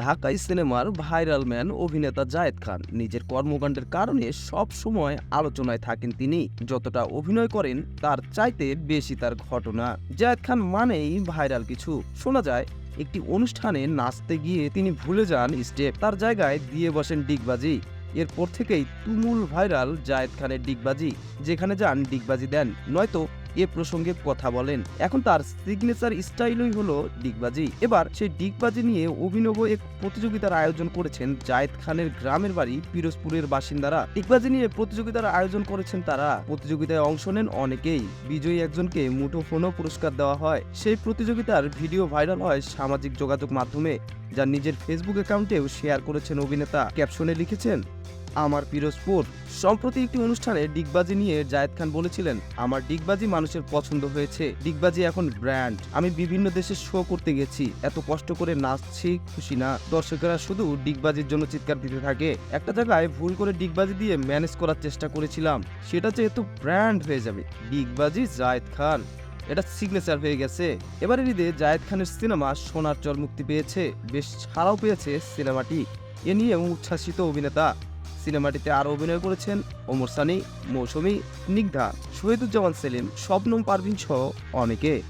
ঢাকাই সিনেমার viral man অভিনেতা জায়েদ খান নিজের কর্মকাণ্ডের কারণে সব সময় আলোচনায় থাকেন। তিনি যতটা অভিনয় করেন তার চাইতে বেশি তার ঘটনা। জায়েদ খান মানেই ভাইরাল কিছু। শোনা যায় একটি অনুষ্ঠানে নাচতে গিয়ে তিনি ভুলে যান স্টেপ, তার জায়গায় দিয়ে বসেন ডিগবাজি। এরপর থেকেই তুমুল ভাইরাল জায়েদ খানের ডিগবাজি। যেখানে যান ডিগবাজি দেন, নয়তো এ প্রসঙ্গে কথা বলেন। এখন তার সিগনেচার স্টাইলই হলো ডিগবাজি। এবার সেই ডিগবাজি নিয়ে অভিনব এক প্রতিযোগিতার আয়োজন করেছেন জায়েদ খানের গ্রামের বাড়ি পিরোজপুরের বাসিন্দারা। ডিগবাজি নিয়ে প্রতিযোগিতার আয়োজন করেছেন তারা। প্রতিযোগিতায় অংশ নেন অনেকেই। বিজয়ী একজনকে মুঠোফোনও পুরস্কার দেওয়া হয়। সেই প্রতিযোগিতার ভিডিও ভাইরাল হয় সামাজিক যোগাযোগ মাধ্যমে, যা নিজের ফেসবুক অ্যাকাউন্টেও শেয়ার করেছেন অভিনেতা। ক্যাপশনে লিখেছেন, আমার পিরোজপুর। সম্প্রতি একটি অনুষ্ঠানে ডিগবাজি নিয়ে জায়েদ খান বলেছিলেন, আমার ডিগবাজি মানুষের পছন্দ হয়েছে। ডিগবাজি এখন ব্র্যান্ড। আমি বিভিন্ন দেশে শো করতে গেছি, এত কষ্ট করে নাচছি, খুশি না। দর্শকেরা শুধু ডিগবাজির জন্য চিৎকার দিতে থাকে। একটা জায়গায় ভুল করে ডিগবাজি দিয়ে ম্যানেজ করার চেষ্টা করেছিলাম, সেটা যেহেতু ব্র্যান্ড হয়ে যাবে, ডিগবাজি জায়েদ খান, এটা সিগনেচার হয়ে গেছে। এবারের ঈদে জায়েদ খানের সিনেমা সোনার চর মুক্তি পেয়েছে। বেশ ছাড়াও পেয়েছে সিনেমাটি। এ নিয়ে উচ্ছ্বাসিত অভিনেতা। সিনেমাটিতে আরও অভিনয় করেছেন ওমর সানি, মৌসুমী, স্নিগ্ধা, শহীদুজ্জামান সেলিম, শবনম পারভীন সহ অনেকে।